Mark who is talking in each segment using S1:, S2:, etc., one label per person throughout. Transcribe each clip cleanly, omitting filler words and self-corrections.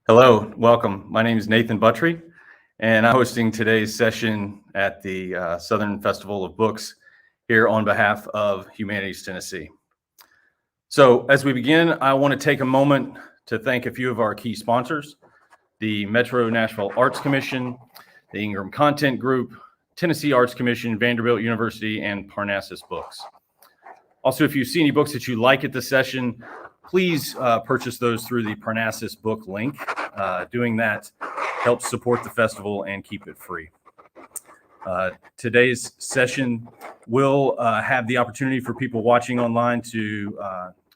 S1: Hello, welcome. My name is Nathan Buttrey, and I'm hosting today's session at the Southern Festival of Books here on behalf of Humanities Tennessee. So as we begin, I want to take a moment to thank a few of our key sponsors: the Metro Nashville Arts Commission, the Ingram Content Group, Tennessee Arts Commission, Vanderbilt University, and Parnassus Books. Also, if you see any books that you like at this session, please purchase those through the Parnassus book link. Doing that helps support the festival and keep it free. Today's session will have the opportunity for people watching online to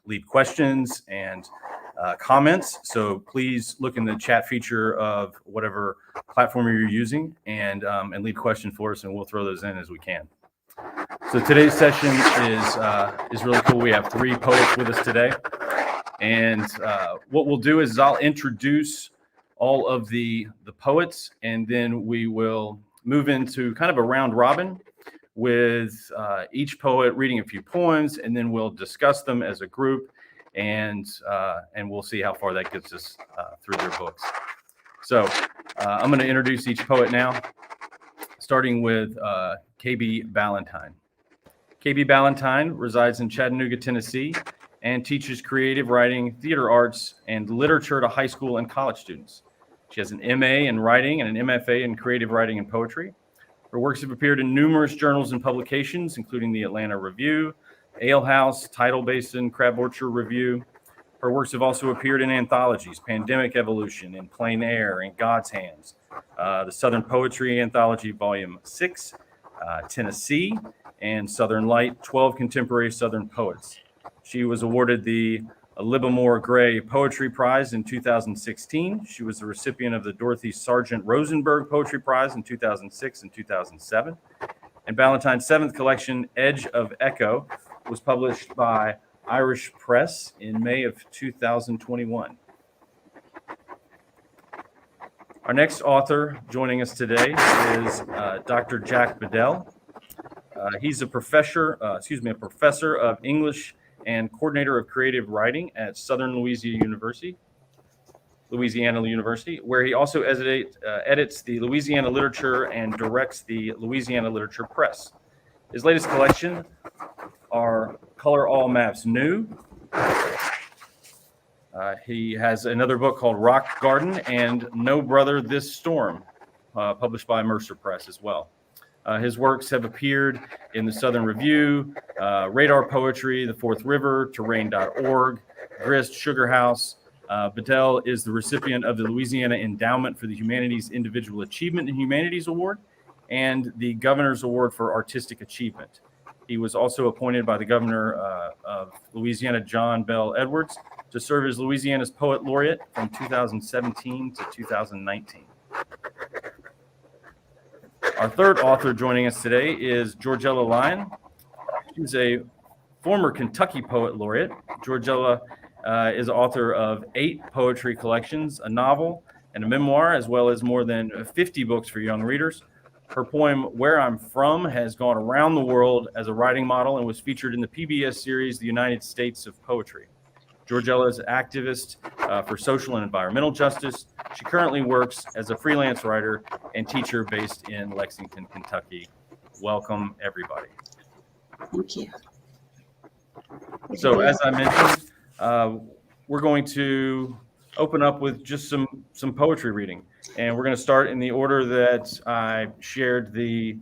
S1: leave questions and comments. So please look in the chat feature of whatever platform you're using and leave questions for us, and we'll throw those in as we can. So today's session is really cool. We have three poets with us today. And what we'll do is I'll introduce all of the poets, and then we will move into kind of a round robin with each poet reading a few poems, and then we'll discuss them as a group, and we'll see how far that gets us through their books. So I'm going to introduce each poet now, starting with KB Ballentine. KB Ballentine resides in Chattanooga, Tennessee, and teaches creative writing, theater arts, and literature to high school and college students. She has an MA in writing and an MFA in creative writing and poetry. Her works have appeared in numerous journals and publications, including the Atlanta Review, Ale House, Tidal Basin, Crab Orchard Review. Her works have also appeared in anthologies: Pandemic Evolution, In Plain Air, In God's Hands, the Southern Poetry Anthology, Volume 6, Tennessee, and Southern Light, 12 Contemporary Southern Poets. She was awarded the Livermore Gray Poetry Prize in 2016. She was the recipient of the Dorothy Sargent Rosenberg Poetry Prize in 2006 and 2007. And Ballentine's seventh collection, Edge of Echo, was published by Irish Press in May of 2021. Our next author joining us today is Dr. Jack Bedell. He's a professor of English and coordinator of creative writing at Southern Louisiana University, where he also edits the Louisiana Literature and directs the Louisiana Literature Press. His latest collection are Color All Maps New. He has another book called Rock Garden and No Brother This Storm, published by Mercer Press as well. His works have appeared in the Southern Review, Radar Poetry, The Fourth River, Terrain.org, Grist, Sugar House. Bedell is the recipient of the Louisiana Endowment for the Humanities Individual Achievement in Humanities Award and the Governor's Award for Artistic Achievement. He was also appointed by the Governor of Louisiana, John Bell Edwards, to serve as Louisiana's Poet Laureate from 2017 to 2019. Our third author joining us today is George Ella Lyon. He's a former Kentucky Poet Laureate. George Ella is author of 8 poetry collections, a novel, and a memoir, as well as more than 50 books for young readers. Her poem, Where I'm From, has gone around the world as a writing model and was featured in the PBS series, The United States of Poetry. George Ella is an activist for social and environmental justice. She currently works as a freelance writer and teacher based in Lexington, Kentucky. Welcome, everybody.
S2: Thank you.
S1: So, as I mentioned, we're going to open up with just some poetry reading. And we're going to start in the order that I shared the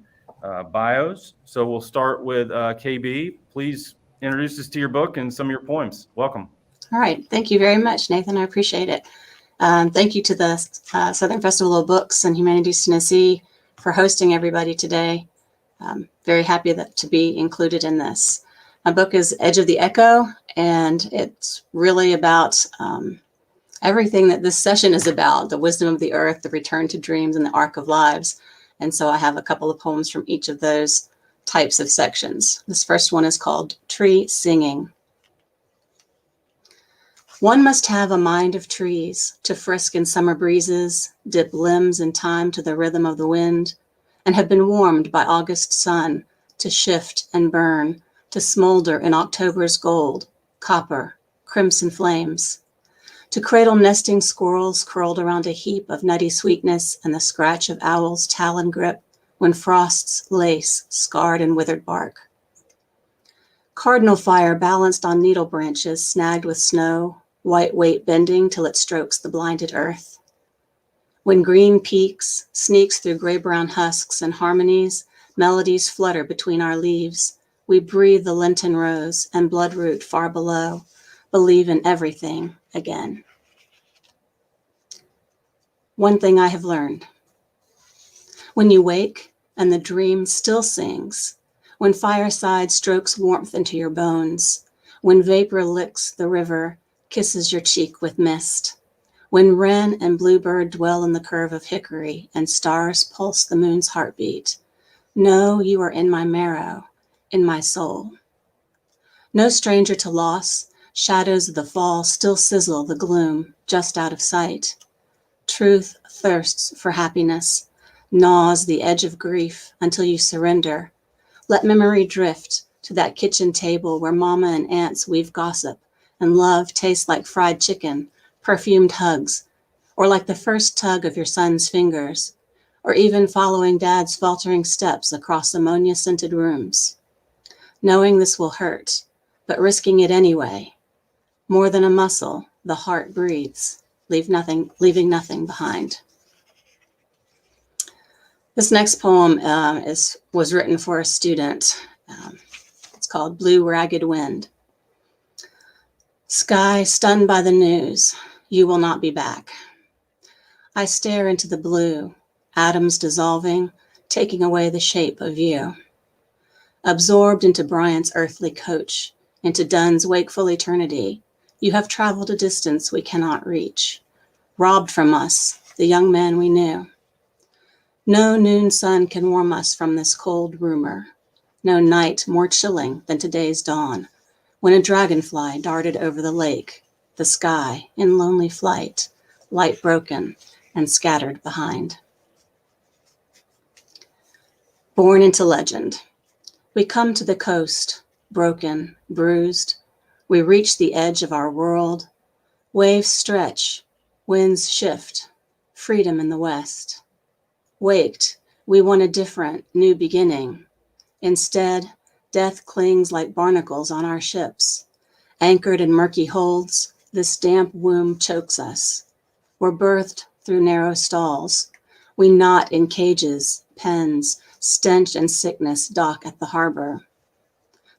S1: bios. So we'll start with KB. Please introduce us to your book and some of your poems. Welcome.
S2: All right. Thank you very much, Nathan. I appreciate it. Thank you to the Southern Festival of Books and Humanities Tennessee for hosting everybody today. Very happy to be included in this. My book is Edge of the Echo, and it's really about everything that this session is about: the wisdom of the earth, the return to dreams, and the arc of lives. And so I have a couple of poems from each of those types of sections. This first one is called Tree Singing. One must have a mind of trees to frisk in summer breezes, dip limbs in time to the rhythm of the wind, and have been warmed by August sun to shift and burn, to smolder in October's gold, copper, crimson flames. to cradle nesting squirrels curled around a heap of nutty sweetness and the scratch of owls' talon grip when frosts lace scarred and withered bark. Cardinal fire balanced on needle branches snagged with snow, white weight bending till it strokes the blinded earth. When green peaks sneaks through gray-brown husks and harmonies, melodies flutter between our leaves. We breathe the Lenten rose and bloodroot far below, believe in everything again. One thing I have learned. When you wake and the dream still sings, when fireside strokes warmth into your bones, when vapor licks the river, kisses your cheek with mist, when wren and bluebird dwell in the curve of hickory and stars pulse the moon's heartbeat, know you are in my marrow, in my soul. No stranger to loss, shadows of the fall still sizzle the gloom just out of sight. Truth thirsts for happiness, gnaws the edge of grief until you surrender. Let memory drift to that kitchen table where mama and aunts weave gossip and love tastes like fried chicken, perfumed hugs, or like the first tug of your son's fingers, or even following dad's faltering steps across ammonia-scented rooms. Knowing this will hurt, but risking it anyway. More than a muscle, the heart breathes, leaving nothing behind. This next poem was written for a student. It's called Blue Ragged Wind. Sky stunned by the news, you will not be back. I stare into the blue, atoms dissolving, taking away the shape of you. Absorbed into Bryant's earthly coach, into Dunn's wakeful eternity, you have traveled a distance we cannot reach, robbed from us, the young man we knew. No noon sun can warm us from this cold rumor, no night more chilling than today's dawn, when a dragonfly darted over the lake, the sky in lonely flight, light broken and scattered behind. Born into legend, we come to the coast, broken, bruised. We reach the edge of our world. Waves stretch, winds shift, freedom in the west. Waked, we want a different, new beginning. Instead, death clings like barnacles on our ships. Anchored in murky holds, this damp womb chokes us. We're birthed through narrow stalls. We knot in cages, pens, stench and sickness dock at the harbor.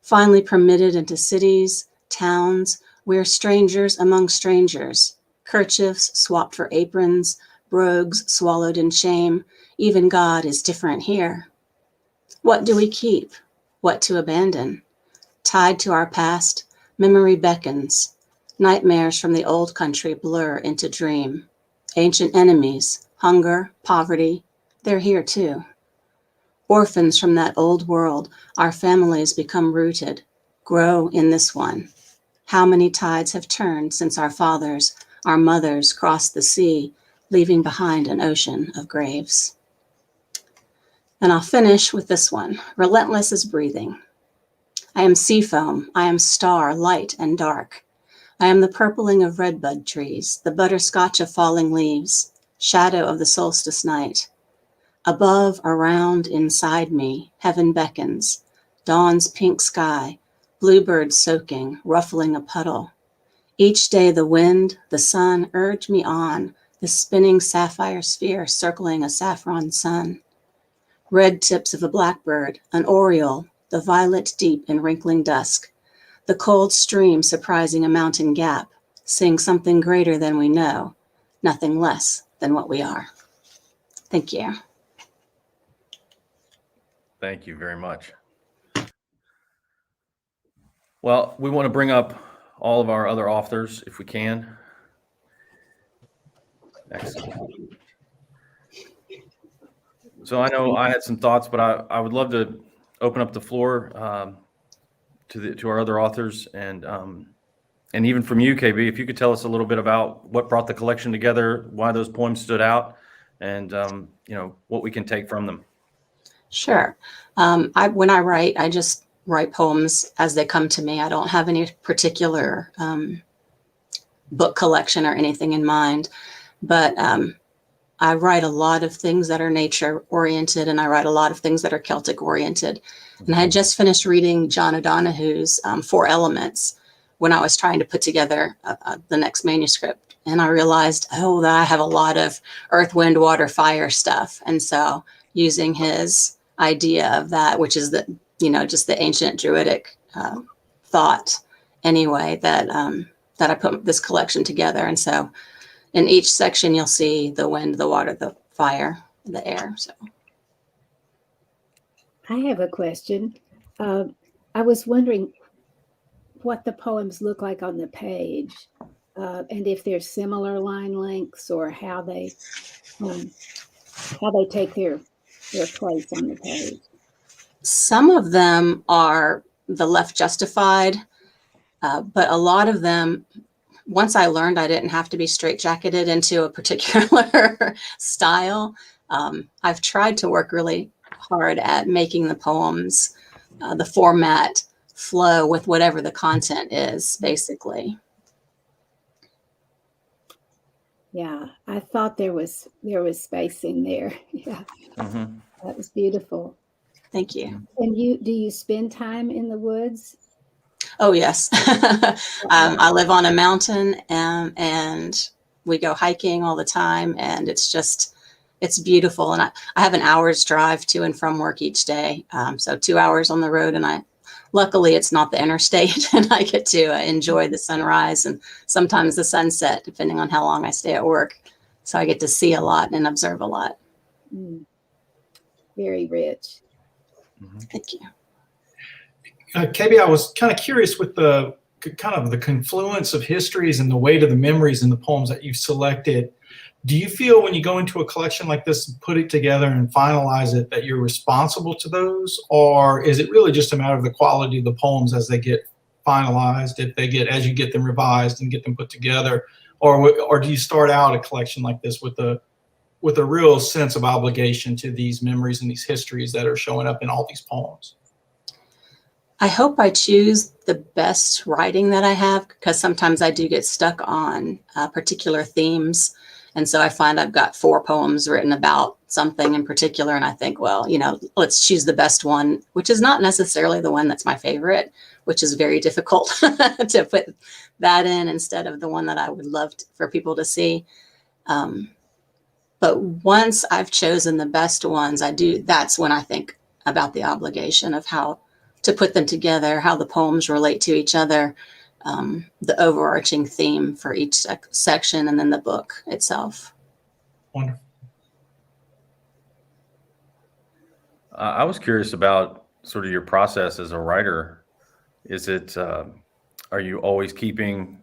S2: Finally permitted into cities, towns, we're strangers among strangers. Kerchiefs swapped for aprons, brogues swallowed in shame. Even God is different here. What do we keep? What to abandon? Tied to our past, memory beckons. Nightmares from the old country blur into dream. Ancient enemies, hunger, poverty, they're here too. Orphans from that old world, our families become rooted, grow in this one. How many tides have turned since our fathers, our mothers crossed the sea, leaving behind an ocean of graves. And I'll finish with this one. Relentless as breathing. I am sea foam. I am star, light and dark. I am the purpling of redbud trees, the butterscotch of falling leaves, shadow of the solstice night. Above, around, inside me, heaven beckons. Dawn's pink sky, bluebirds soaking, ruffling a puddle. Each day the wind, the sun urge me on, the spinning sapphire sphere circling a saffron sun. Red tips of a blackbird, an oriole, the violet deep in wrinkling dusk. The cold stream surprising a mountain gap, sing something greater than we know, nothing less than what we are. Thank you.
S1: Thank you very much. Well, we want to bring up all of our other authors if we can. Excellent. So I know I had some thoughts, but I would love to open up the floor to our other authors and even from you, KB, if you could tell us a little bit about what brought the collection together, why those poems stood out, and what we can take from them.
S2: Sure. When I write, I just write poems as they come to me. I don't have any particular book collection or anything in mind, but I write a lot of things that are nature oriented, and I write a lot of things that are Celtic oriented. And I had just finished reading John O'Donoghue's Four Elements when I was trying to put together the next manuscript. And I realized, oh, that I have a lot of earth, wind, water, fire stuff. And so using his idea of that, which is the, just the ancient Druidic thought anyway, that I put this collection together. And so in each section, you'll see the wind, the water, the fire, the air. So
S3: I have a question. I was wondering what the poems look like on the page, and if there's similar line lengths, or how they take their place on the page.
S2: some of them are the left justified, but a lot of them, once I learned I didn't have to be straitjacketed into a particular style, I've tried to work really hard at making the poems, the format flow with whatever the content is, basically.
S3: Yeah, I thought there was spacing there. Yeah, that was beautiful.
S2: Thank you.
S3: And do you spend time in the woods?
S2: Oh, yes. I live on a mountain, and we go hiking all the time, and it's beautiful. And I have an hour's drive to and from work each day. So 2 hours on the road, and luckily it's not the interstate, and I get to enjoy the sunrise and sometimes the sunset, depending on how long I stay at work. So I get to see a lot and observe a lot.
S3: Very rich.
S2: Thank you.
S4: KB, I was kind of curious with the kind of the confluence of histories and the weight of the memories in the poems that you've selected. Do you feel when you go into a collection like this, put it together and finalize it, that you're responsible to those? Or is it really just a matter of the quality of the poems as they get finalized, as you get them revised and get them put together? Or do you start out a collection like this with a real sense of obligation to these memories and these histories that are showing up in all these poems?
S2: I hope I choose the best writing that I have, because sometimes I do get stuck on particular themes. And so I find I've got 4 poems written about something in particular. And I think, well, let's choose the best one, which is not necessarily the one that's my favorite, which is very difficult to put that in instead of the one that I would love for people to see. But once I've chosen the best ones, that's when I think about the obligation of how to put them together, how the poems relate to each other, the overarching theme for each section, and then the book itself.
S4: Wonderful.
S1: I was curious about sort of your process as a writer. Is it, are you always keeping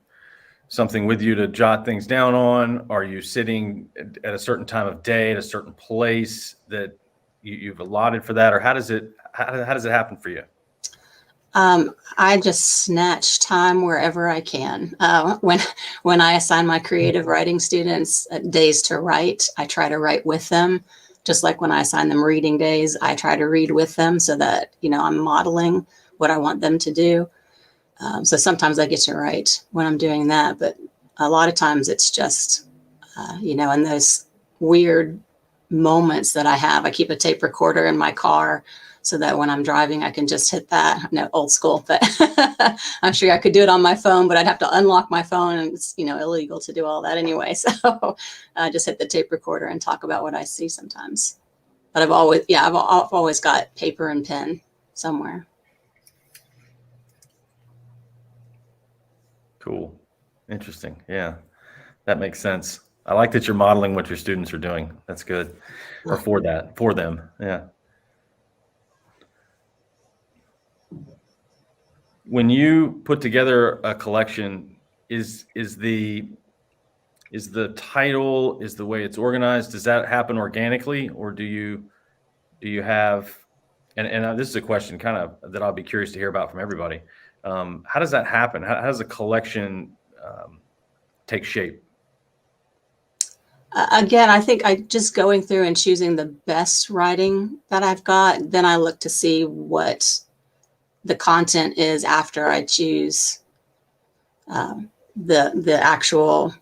S1: something with you to jot things down on? Are you sitting at a certain time of day at a certain place that you've allotted for that? Or how does it happen for you?
S2: I just snatch time wherever I can. When I assign my creative writing students days to write, I try to write with them. Just like when I assign them reading days, I try to read with them so that, I'm modeling what I want them to do. So sometimes I get to write when I'm doing that, but a lot of times it's just, in those weird moments that I have, I keep a tape recorder in my car so that when I'm driving, I can just hit that. No, old school, but I'm sure I could do it on my phone, but I'd have to unlock my phone, and it's, illegal to do all that anyway. So just hit the tape recorder and talk about what I see sometimes. But I've always got paper and pen somewhere.
S1: Cool. Interesting. Yeah, that makes sense. I like that you're modeling what your students are doing. That's good. Or for them. Yeah. When you put together a collection, is the title, is the way it's organized, does that happen organically, or do you have, and this is a question kind of that I'll be curious to hear about from everybody. How does that happen? How does a collection take shape?
S2: Again, I think I just going through and choosing the best writing that I've got. Then I look to see what the content is after I choose the actual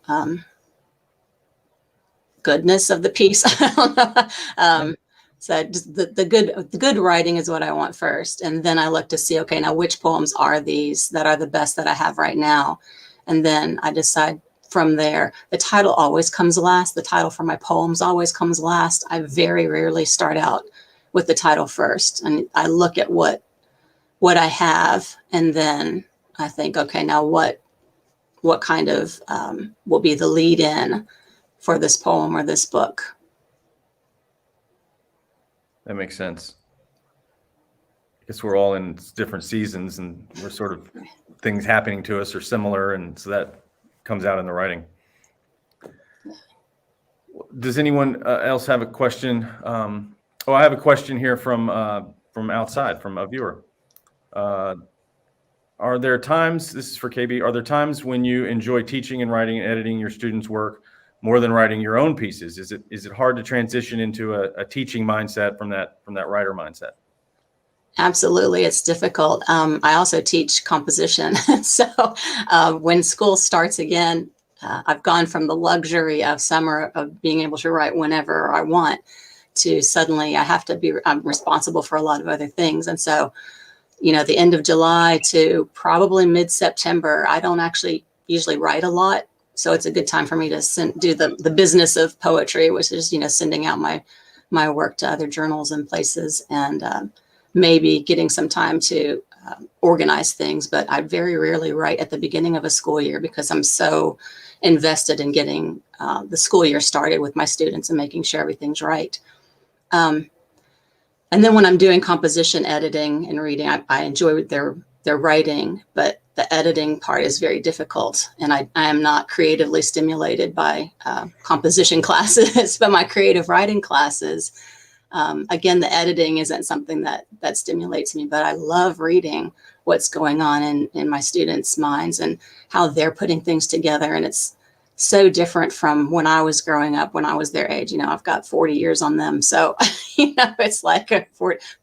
S2: goodness of the piece. I don't know. So just the good writing is what I want first. And then I look to see, okay, now which poems are these that are the best that I have right now? And then I decide from there. The title always comes last. The title for my poems always comes last. I very rarely start out with the title first. And I look at what I have, and then I think, okay, now what kind of will be the lead in for this poem or this book?
S1: That makes sense. I guess we're all in different seasons, and we're sort of things happening to us are similar, and so that comes out in the writing. Does anyone else have a question? I have a question here from outside, from a viewer. Are there times, this is for KB, are there times when you enjoy teaching and writing and editing your students' work more than writing your own pieces? Is it hard to transition into a teaching mindset from that writer mindset?
S2: Absolutely, it's difficult. I also teach composition. So when school starts again, I've gone from the luxury of summer of being able to write whenever I want to suddenly I'm responsible for a lot of other things. And so, the end of July to probably mid-September, I don't actually usually write a lot. So it's a good time for me to do the business of poetry, which is, sending out my work to other journals and places, and maybe getting some time to organize things. But I very rarely write at the beginning of a school year because I'm so invested in getting the school year started with my students and making sure everything's right. And then when I'm doing composition, editing, and reading, I enjoy their writing, but the editing part is very difficult. And I am not creatively stimulated by composition classes, but my creative writing classes. Again, the editing isn't something that stimulates me, but I love reading what's going on in my students' minds and how they're putting things together. And it's so different from when I was growing up, when I was their age. I've got 40 years on them. So, it's like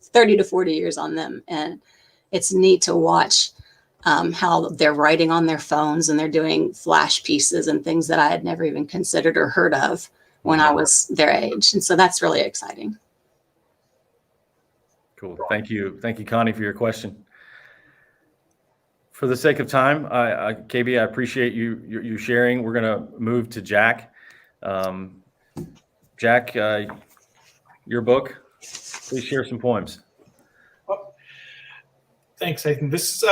S2: 30 to 40 years on them. And it's neat to watch how they're writing on their phones, and they're doing flash pieces and things that I had never even considered or heard of when I was their age. And so that's really exciting.
S1: Cool. Thank you, Connie, for your question. For the sake of time, KB, I appreciate you sharing. We're going to move to Jack. Jack, your book. Please share some poems.
S4: Thanks, Nathan. This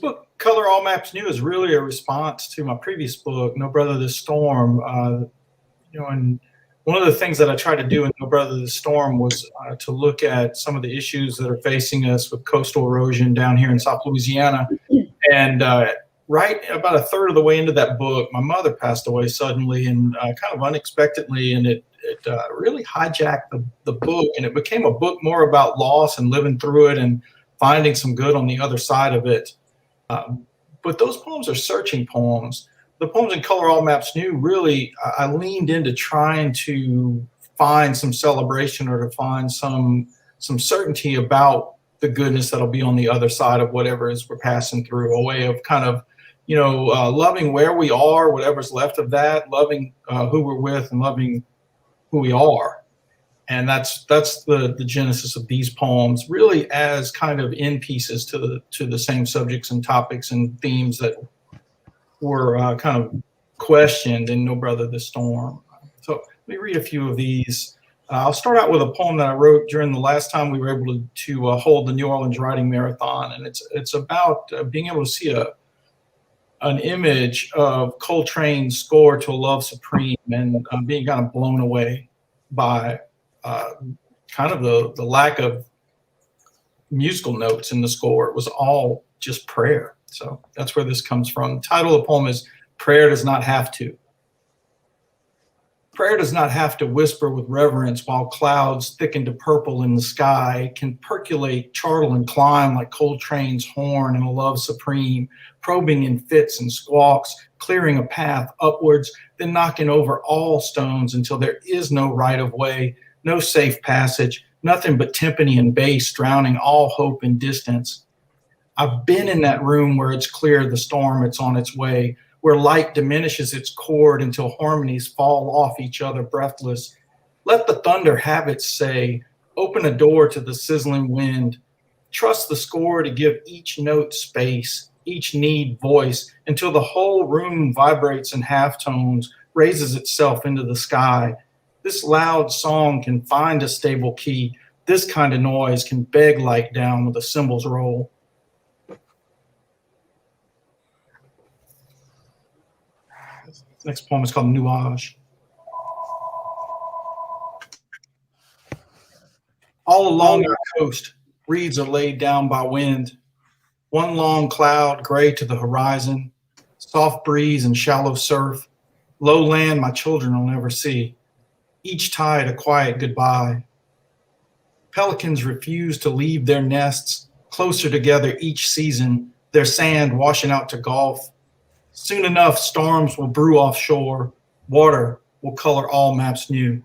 S4: book, Color All Maps New, is really a response to my previous book, No Brother the Storm. And one of the things that I tried to do in No Brother the Storm was to look at some of the issues that are facing us with coastal erosion down here in South Louisiana. And right about a third of the way into that book, my mother passed away suddenly and kind of unexpectedly, and it really hijacked the book, and it became a book more about loss and living through it and finding some good on the other side of it. But those poems are searching poems. The poems in Color All Maps New, really, I leaned into trying to find some celebration or to find some certainty about the goodness that'll be on the other side of whatever is we're passing through, a way of kind of, loving where we are, whatever's left of that, loving who we're with and loving who we are. And that's the genesis of these poems, really as kind of end pieces to the same subjects and topics and themes that were kind of questioned in No Brother the Storm. So let me read a few of these. I'll start out with a poem that I wrote during the last time we were able to hold the New Orleans Writing Marathon, and it's about being able to see an image of Coltrane's score to A Love Supreme and being kind of blown away by kind of the lack of musical notes in the score. It was all just prayer. So that's where this comes from. The title of the poem is Prayer Does Not Have to. Prayer does not have to whisper with reverence while clouds thicken to purple in the sky. It can percolate, chortle, and climb like Coltrane's horn in A Love Supreme, probing in fits and squawks, clearing a path upwards, then knocking over all stones until there is no right of way, no safe passage, nothing but timpani and bass drowning all hope in distance. I've been in that room where it's clear the storm it's on its way, where light diminishes its chord until harmonies fall off each other breathless. Let the thunder have its say, open a door to the sizzling wind. Trust the score to give each note space, each need voice, until the whole room vibrates in halftones, raises itself into the sky. This loud song can find a stable key. This kind of noise can beg light down with a cymbals roll. Next poem is called Nuage. All along our coast, reeds are laid down by wind. One long cloud, gray to the horizon, soft breeze and shallow surf, low land my children will never see. Each tide a quiet goodbye. Pelicans refuse to leave their nests, closer together each season, their sand washing out to Gulf. Soon enough, storms will brew offshore. Water will color all maps new.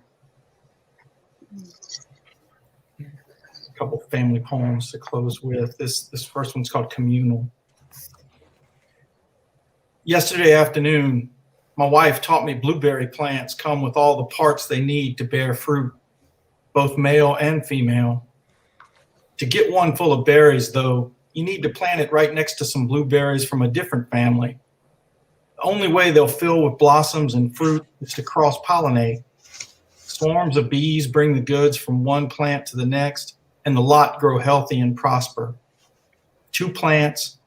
S4: A couple family poems to close with. This first one's called Communal. Yesterday afternoon, my wife taught me blueberry plants come with all the parts they need to bear fruit, both male and female. To get one full of berries, though, you need to plant it right next to some blueberries from a different family. The only way they'll fill with blossoms and fruit is to cross-pollinate. Swarms of bees bring the goods from one plant to the next, and the lot grow healthy and prosper. 2 plants,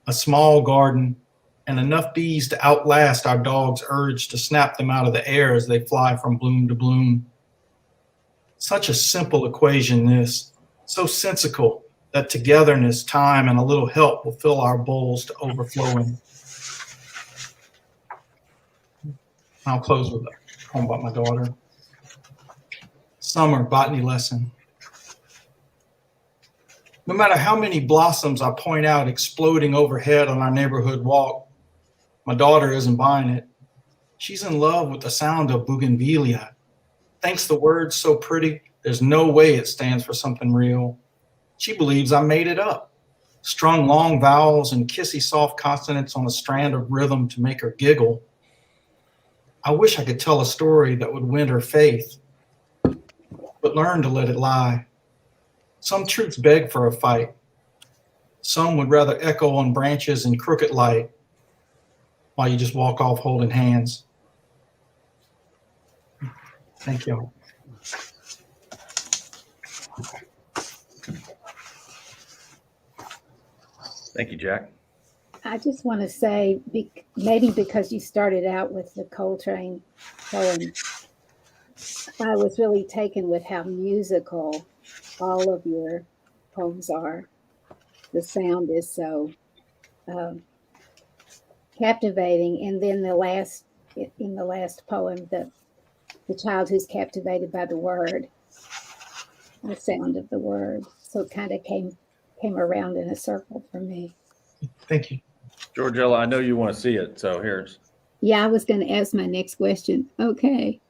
S4: a small garden, and enough bees to outlast our dog's urge to snap them out of the air as they fly from bloom to bloom. Such a simple equation this, so sensical that togetherness, time, and a little help will fill our bowls to overflowing. I'll close with a poem about my daughter. Summer botany lesson. No matter how many blossoms I point out exploding overhead on our neighborhood walk, my daughter isn't buying it. She's in love with the sound of bougainvillea. Thinks the word's so pretty, there's no way it stands for something real. She believes I made it up, strung long vowels and kissy soft consonants on a strand of rhythm to make her giggle. I wish I could tell a story that would win her faith, but learn to let it lie. Some truths beg for a fight. Some would rather echo on branches in crooked light while you just walk off holding hands. Thank you.
S1: Thank you, Jack.
S3: I just want to say, maybe because you started out with the Coltrane poem, I was really taken with how musical all of your poems are. The sound is so captivating. And then in the last poem, the child who's captivated by the word, the sound of the word. So it kind of came around in a circle for me.
S4: Thank you.
S1: George Ella, I know you want to see it, so here's.
S3: Yeah, I was going to ask my next question. Okay.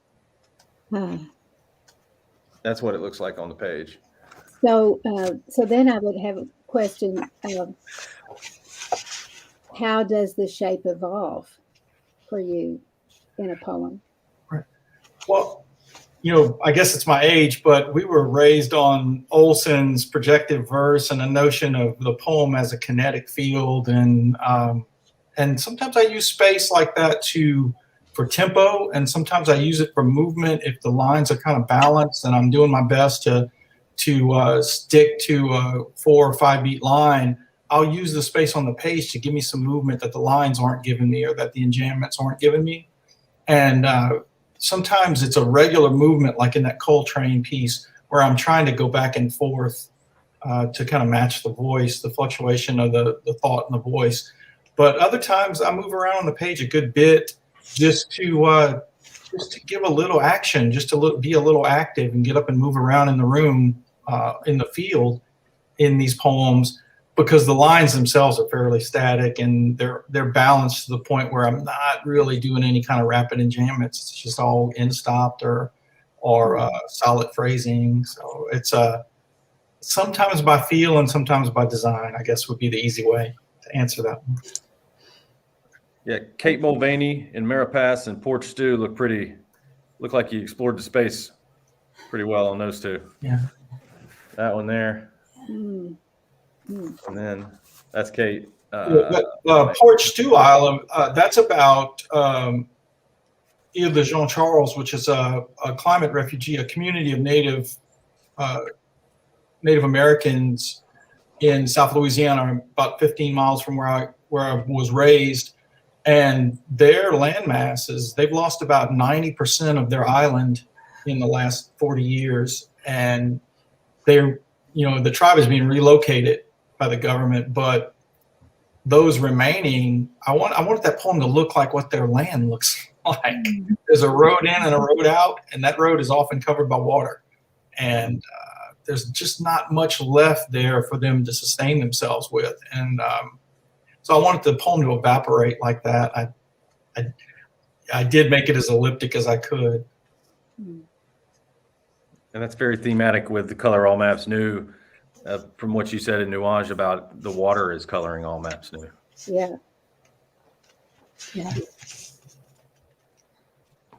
S1: That's what it looks like on the page.
S3: So then I would have a question. How does the shape evolve for you in a poem?
S4: Right. Well, I guess it's my age, but we were raised on Olson's projective verse and a notion of the poem as a kinetic field, and sometimes I use space like that for tempo, and sometimes I use it for movement if the lines are kind of balanced and I'm doing my best to stick to a 4 or 5 beat line. I'll use the space on the page to give me some movement that the lines aren't giving me or that the enjambments aren't giving me, and sometimes it's a regular movement, like in that Coltrane piece, where I'm trying to go back and forth to kind of match the voice, the fluctuation of the thought and the voice. But other times I move around on the page a good bit just to give a little action, just to be a little active and get up and move around in the room, in the field, in these poems, because the lines themselves are fairly static and they're balanced to the point where I'm not really doing any kind of rapid enjambments. It's just all in stopped or solid phrasing. So it's sometimes by feel and sometimes by design, I guess would be the easy way to answer that one.
S1: Yeah, Kate Mulvaney in Maripass and Porch Stew look like you explored the space pretty well on those two.
S4: Yeah.
S1: That one there,
S3: Mm, mm.
S1: and then that's Kate.
S4: Porch Stew Island, that's about Ile de Jean Charles, which is a climate refugee, a community of Native Americans in South Louisiana, about 15 miles from where I was raised. And their land masses, they've lost about 90% of their island in the last 40 years. And they're, the tribe is being relocated by the government, but those remaining, I wanted that poem to look like what their land looks like. There's a road in and a road out, and that road is often covered by water. And there's just not much left there for them to sustain themselves with. And so I wanted the poem to evaporate like that. I did make it as elliptic as I could.
S1: And that's very thematic with the Color All Maps New, from what you said in Nuage about the water is coloring all maps new.
S3: Yeah.
S2: Yeah.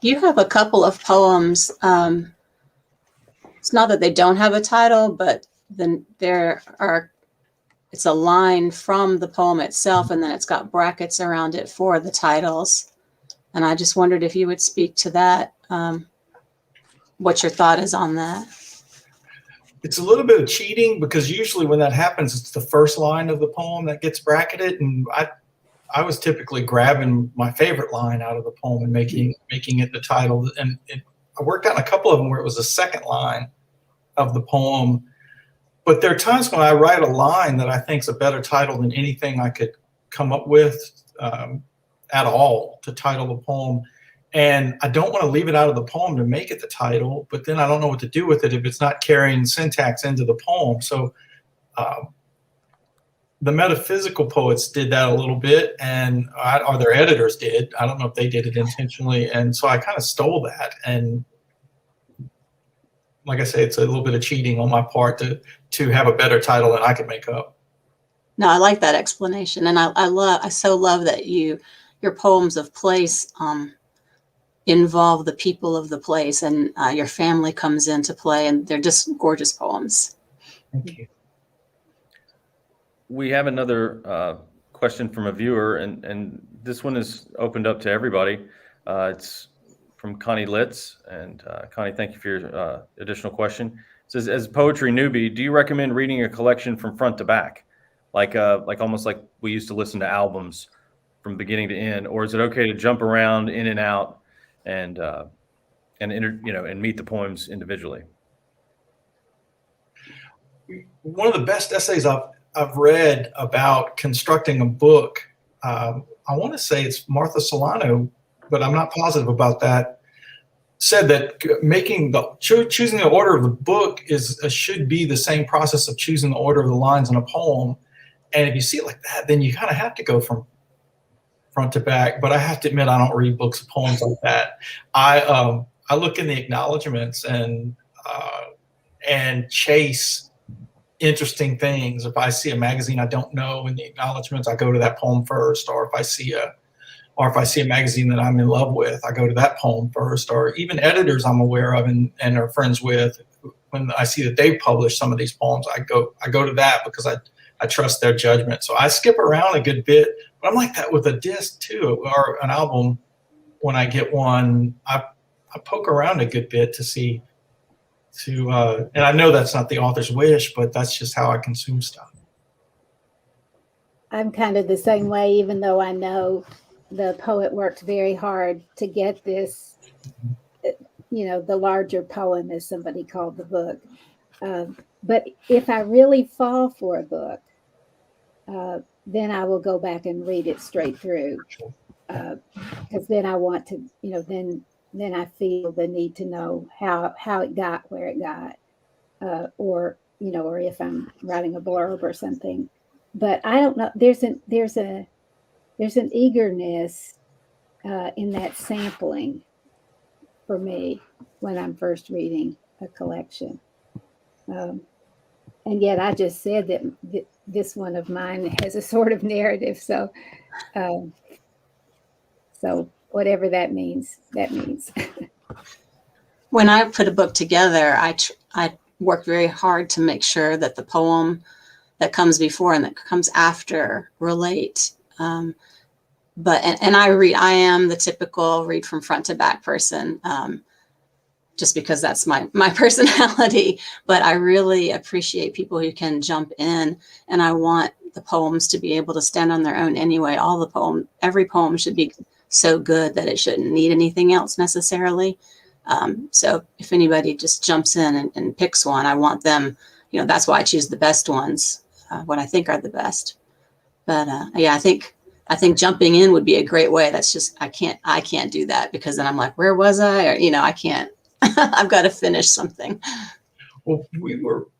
S2: You have a couple of poems. It's not that they don't have a title, but then it's a line from the poem itself, and then it's got brackets around it for the titles. And I just wondered if you would speak to that, what your thought is on that.
S4: It's a little bit of cheating, because usually when that happens, it's the first line of the poem that gets bracketed. And I was typically grabbing my favorite line out of the poem and making it the title. And I worked out a couple of them where it was the second line of the poem. But there are times when I write a line that I think is a better title than anything I could come up with at all to title the poem. And I don't want to leave it out of the poem to make it the title, but then I don't know what to do with it if it's not carrying syntax into the poem. So the metaphysical poets did that a little bit, or their editors did. I don't know if they did it intentionally. And so I kind of stole that. And like I say, it's a little bit of cheating on my part to have a better title than I could make up.
S2: No, I like that explanation. And I so love that your poems of place involve the people of the place, and your family comes into play, and they're just gorgeous poems.
S4: Thank you.
S1: We have another question from a viewer, and this one is opened up to everybody. It's from Connie Litz. And Connie, thank you for your additional question. It says, as a poetry newbie, do you recommend reading a collection from front to back? Like almost like we used to listen to albums from beginning to end, or is it okay to jump around in and out and meet the poems individually?
S4: One of the best essays I've read about constructing a book, I want to say it's Martha Solano, but I'm not positive about that, said that choosing the order of the book should be the same process of choosing the order of the lines in a poem. And if you see it like that, then you kind of have to go from front to back. But I have to admit, I don't read books of poems like that. I look in the acknowledgments and chase interesting things. If I see a magazine I don't know in the acknowledgments, I go to that poem first. Or if I see a magazine that I'm in love with, I go to that poem first. Or even editors I'm aware of and are friends with, when I see that they publish some of these poems, I go to that because I trust their judgment. So I skip around a good bit, but I'm like that with a disc too, or an album. When I get one, I poke around a good bit to see, and I know that's not the author's wish, but that's just how I consume stuff.
S3: I'm kind of the same way, even though I know the poet worked very hard to get this, the larger poem, as somebody called the book. But if I really fall for a book, then I will go back and read it straight through. Because then I want to, then I feel the need to know how it got where it got, or if I'm writing a blurb or something. But I don't know. There's an eagerness in that sampling for me when I'm first reading a collection. And yet I just said that this one of mine has a sort of narrative. So So whatever that means, that means.
S2: When I put a book together, I work very hard to make sure that the poem that comes before and that comes after relate. I am the typical read from front to back person, just because that's my personality. But I really appreciate people who can jump in, and I want the poems to be able to stand on their own anyway. Every poem should be so good that it shouldn't need anything else necessarily. So if anybody just jumps in and picks one, I want them, that's why I choose the best ones, what I think are the best. But yeah, I think jumping in would be a great way. That's just, I can't do that, because then I'm like, where was I? Or, I can't, I've got to finish something.
S4: Well,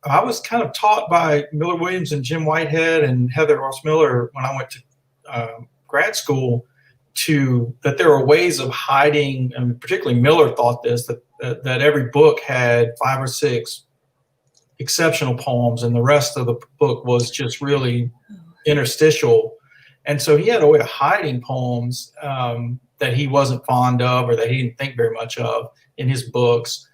S4: I was kind of taught by Miller Williams and Jim Whitehead and Heather Ross Miller when I went to grad school, that there are ways of hiding, and particularly Miller thought this, that every book had 5 or 6 exceptional poems, and the rest of the book was just really interstitial. And so he had a way of hiding poems that he wasn't fond of, or that he didn't think very much of in his books.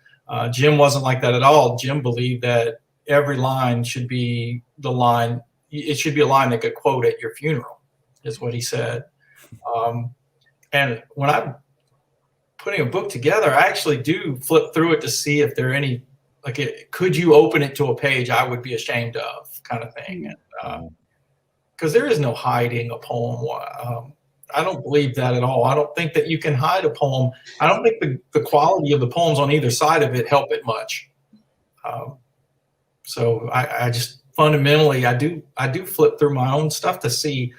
S4: Jim wasn't like that at all. Jim believed that every line should be the line. It should be a line that could quote at your funeral, is what he said. And when I'm putting a book together, I actually do flip through it to see if there are any, could you open it to a page I would be ashamed of, kind of thing. Because there is no hiding a poem. I don't believe that at all. I don't think that you can hide a poem. I don't think the quality of the poems on either side of it help it much. So I just fundamentally, I do flip through my own stuff to see,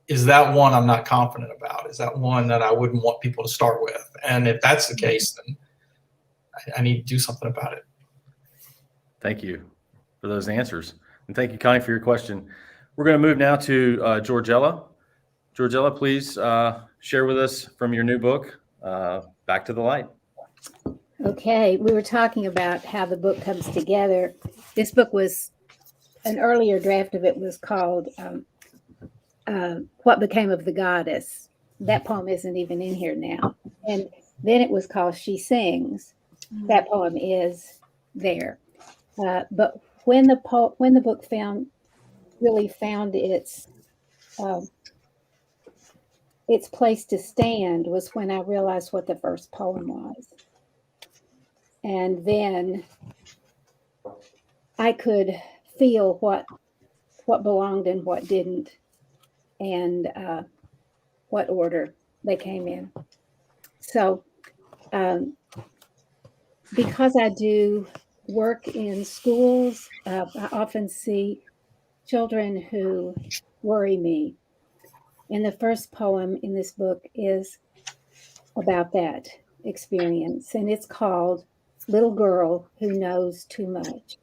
S4: is that one I'm not confident about? Is that one that I wouldn't want people to start with? And if that's the case, then I need to do something about it.
S1: Thank you for those answers. And thank you, Connie, for your question. We're going to move now to George Ella. George Ella, please share with us from your new book, Back to the Light.
S3: Okay, we were talking about how the book comes together. This book was, an earlier draft of it was called What Became of the Goddess. That poem isn't even in here now. And then it was called She Sings. That poem is there. But when the book really found its place to stand was when I realized what the first poem was. And then I could feel what belonged and what didn't, and what order they came in. So because I do work in schools, I often see children who worry me. And the first poem in this book is about that experience. And it's called Little Girl Who Knows Too Much.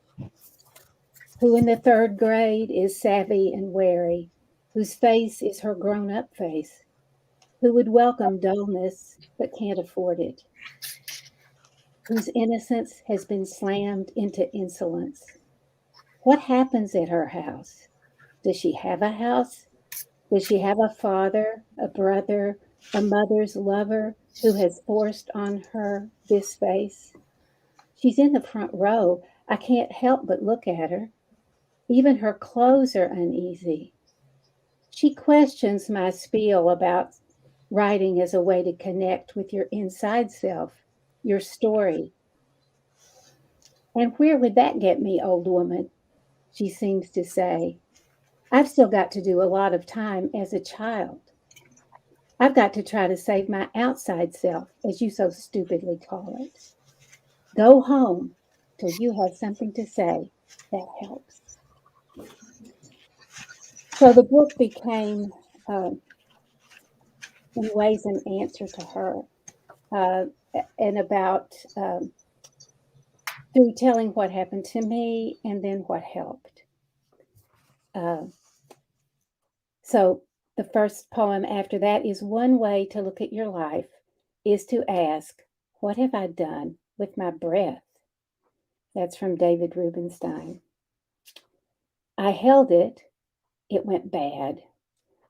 S3: Who in the 3rd grade is savvy and wary, whose face is her grown-up face, who would welcome dullness but can't afford it, whose innocence has been slammed into insolence. What happens at her house? Does she have a house? Does she have a father, a brother, a mother's lover who has forced on her this space? She's in the front row. I can't help but look at her. Even her clothes are uneasy. She questions my spiel about writing as a way to connect with your inside self, your story. And where would that get me, old woman? She seems to say. I've still got to do a lot of time as a child. I've got to try to save my outside self, as you so stupidly call it. Go home till you have something to say that helps. So the book became, in ways, an answer to her, and about through telling what happened to me and then what helped. So the first poem after that is one way to look at your life is to ask, what have I done with my breath? That's from David Rubenstein. I held it. It went bad.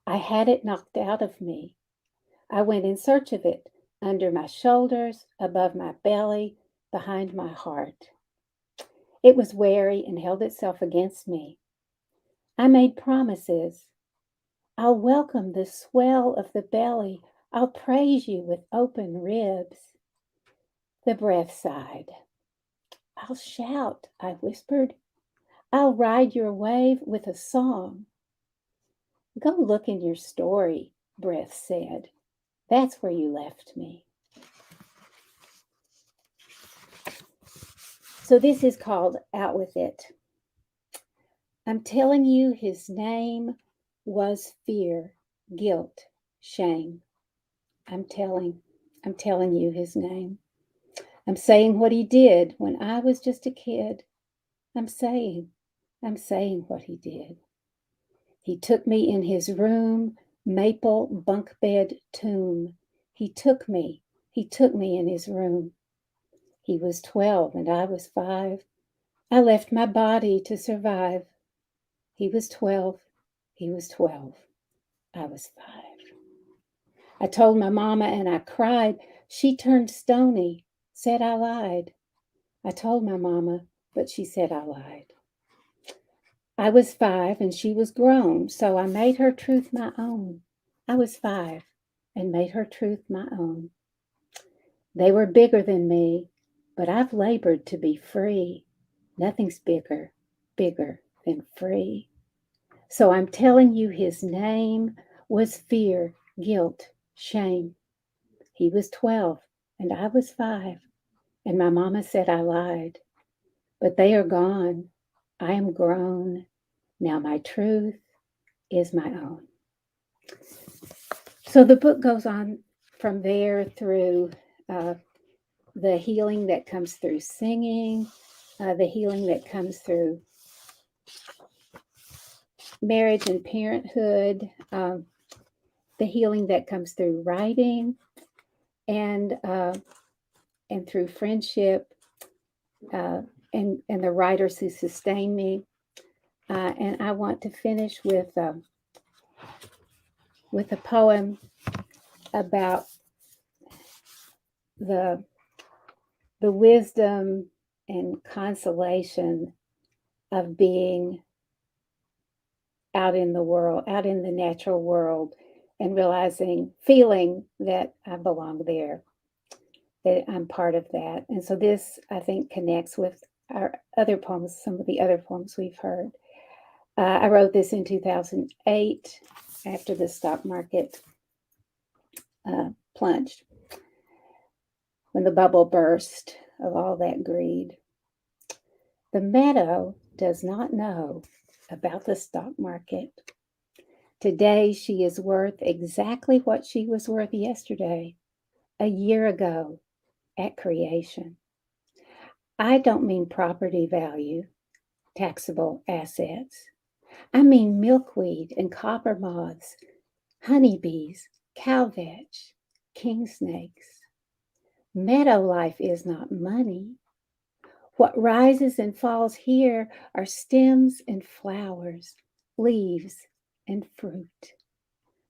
S3: I had it knocked out of me. I went in search of it, under my shoulders, above my belly, behind my heart. It was wary and held itself against me. I made promises. I'll welcome the swell of the belly. I'll praise you with open ribs. The breath sighed. I'll shout, I whispered. I'll ride your wave with a song. Go look in your story, breath said. That's where you left me. So this is called Out With It. I'm telling you his name was fear, guilt, shame. I'm telling you his name. I'm saying what he did when I was just a kid. I'm saying what he did. He took me in his room, maple bunk bed tomb. He took me in his room. He was 12 and I was 5. I left my body to survive. He was 12. I was 5. I told my mama and I cried. She turned stony, said I lied. I told my mama, but she said I lied. I was 5 and she was grown, so I made her truth my own. I was 5 and made her truth my own. They were bigger than me, but I've labored to be free. Nothing's bigger than free. So I'm telling you his name was fear, guilt, shame. He was 12 and I was 5, and my mama said I lied. But they are gone. I am grown. Now my truth is my own. So the book goes on from there through the healing that comes through singing, the healing that comes through marriage and parenthood, the healing that comes through writing, and through friendship, and the writers who sustain me. And I want to finish with a poem about the wisdom and consolation of being out in the world, out in the natural world, and feeling that I belong there, that I'm part of that. And so this, I think, connects with our other poems, some of the other poems we've heard. I wrote this in 2008 after the stock market plunged, when the bubble burst of all that greed. The meadow does not know about the stock market. Today, she is worth exactly what she was worth yesterday, a year ago, at creation. I don't mean property value, taxable assets. I mean milkweed and copper moths, honeybees, cow vetch, king snakes. Meadow life is not money. What rises and falls here are stems and flowers, leaves and fruit.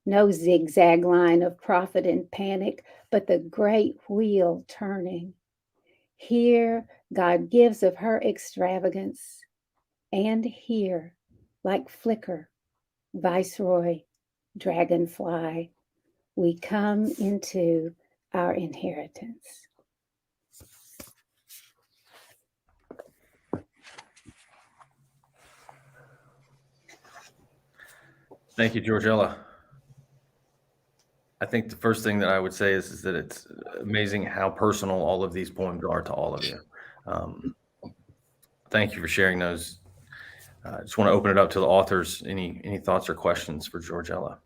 S3: No zigzag line of profit and panic, but the great wheel turning. Here, God gives of her extravagance, and here, like flicker, viceroy, dragonfly, we come into our inheritance.
S1: Thank you, George Ella. I think the first thing that I would say is that it's amazing how personal all of these poems are to all of you. Thank you for sharing those. I just want to open it up to the authors. Any thoughts or questions for George Ella?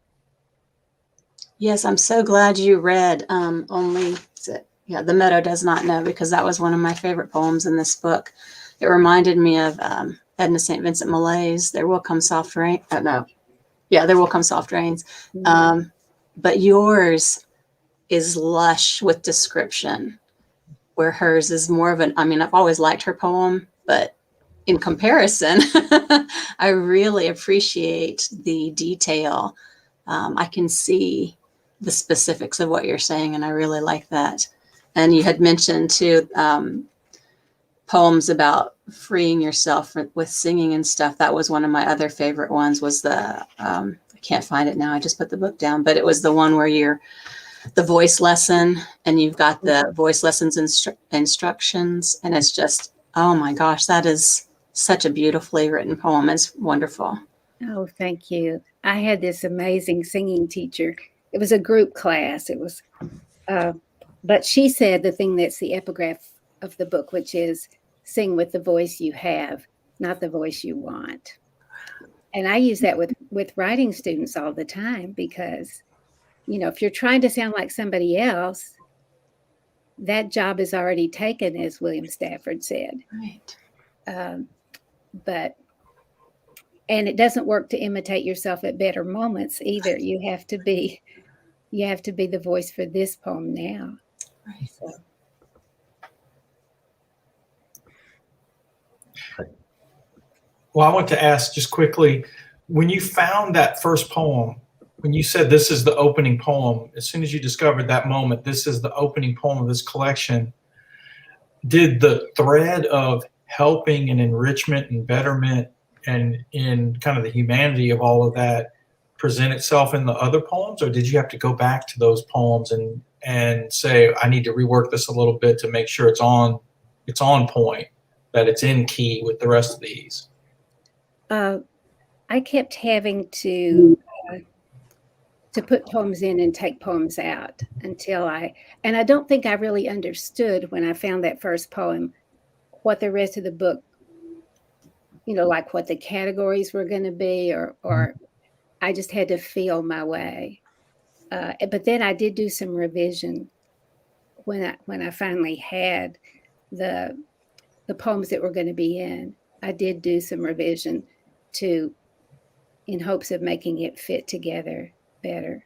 S2: Yes, I'm so glad you read The Meadow Does Not Know, because that was one of my favorite poems in this book. It reminded me of Edna St. Vincent Millay's There Will Come Soft Rain. There Will Come Soft Rains. But yours is lush with description, where hers is more of I've always liked her poem, but in comparison, I really appreciate the detail. I can see the specifics of what you're saying, and I really like that. And you had mentioned too poems about freeing yourself with singing and stuff. That was one of my other favorite ones. Was the I can't find it now. I just put the book down, but it was the one where you're the voice lesson, and you've got the voice lessons instructions, and it's just, oh my gosh, that is such a beautifully written poem. It's wonderful.
S3: Oh, thank you. I had this amazing singing teacher. It was a group class. It was, but she said the thing that's the epigraph of the book, which is sing with the voice you have, not the voice you want. And I use that with writing students all the time, because, you know, if you're trying to sound like somebody else, that job is already taken, as William Stafford said.
S2: Right.
S3: And it doesn't work to imitate yourself at better moments either. You have to be the voice for this poem now.
S2: Right.
S3: So.
S4: Well, I want to ask just quickly, when you found that first poem, when you said this is the opening poem, as soon as you discovered that moment, this is the opening poem of this collection, did the thread of helping and enrichment and betterment and in kind of the humanity of all of that present itself in the other poems, or did you have to go back to those poems and say, I need to rework this a little bit to make sure it's on point, that it's in key with the rest of these?
S3: I kept having to put poems in and take poems out until I don't think I really understood when I found that first poem what the rest of the book, you know, like what the categories were going to be, or I just had to feel my way. But then I did do some revision when I finally had the poems that were going to be in. I did do some revision in hopes of making it fit together better.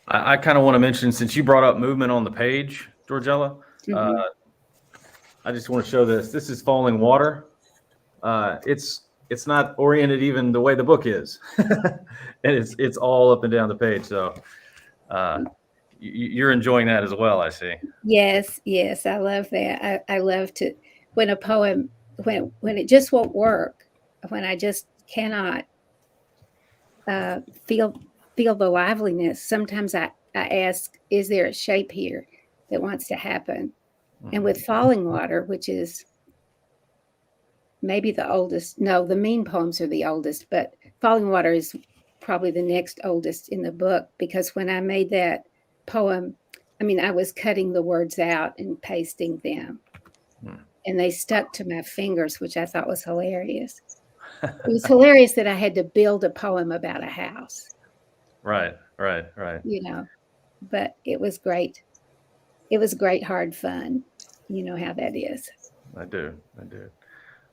S1: I kind of want to mention, since you brought up movement on the page, George Ella,
S3: Mm-hmm.
S1: I just want to show this. This is Falling Water. It's not oriented even the way the book is, and it's all up and down the page. So you're enjoying that as well, I see.
S3: Yes, I love that. I love to when a poem when it just won't work, when I just cannot feel the liveliness. Sometimes I ask, is there a shape here that wants to happen? Mm-hmm. And with Falling Water, which is maybe the oldest, no, the mean poems are the oldest, but Falling Water is probably the next oldest in the book, because when I made that poem, I mean, I was cutting the words out and pasting them, and they stuck to my fingers, which I thought was hilarious. It was hilarious that I had to build a poem about a house. Right. You know, but it was great. It was great, hard fun. You know how that is. I do.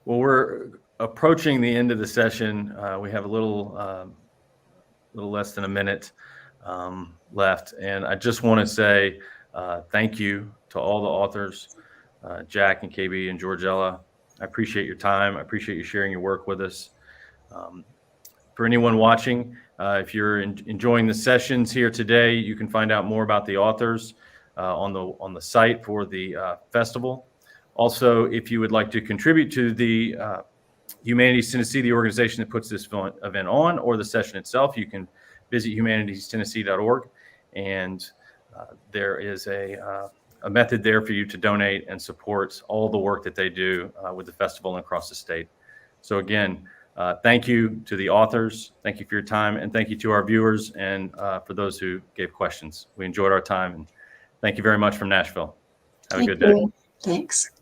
S3: Well, we're approaching the end of the session. We have a little less than a minute left. And I just want to say thank you to all the authors, Jack and KB and George Ella. I appreciate your time. I appreciate you sharing your work with us. For anyone watching, if you're enjoying the sessions here today, you can find out more about the authors on the site for the festival. Also, if you would like to contribute to the Humanities Tennessee, the organization that puts this event on, or the session itself, you can visit humanitiestennessee.org, and there is a method there for you to donate and support all the work that they do with the festival and across the state. So again, thank you to the authors. Thank you for your time, and thank you to our viewers and for those who gave questions. We enjoyed our time, and thank you very much from Nashville. Have a good day.
S2: Thanks.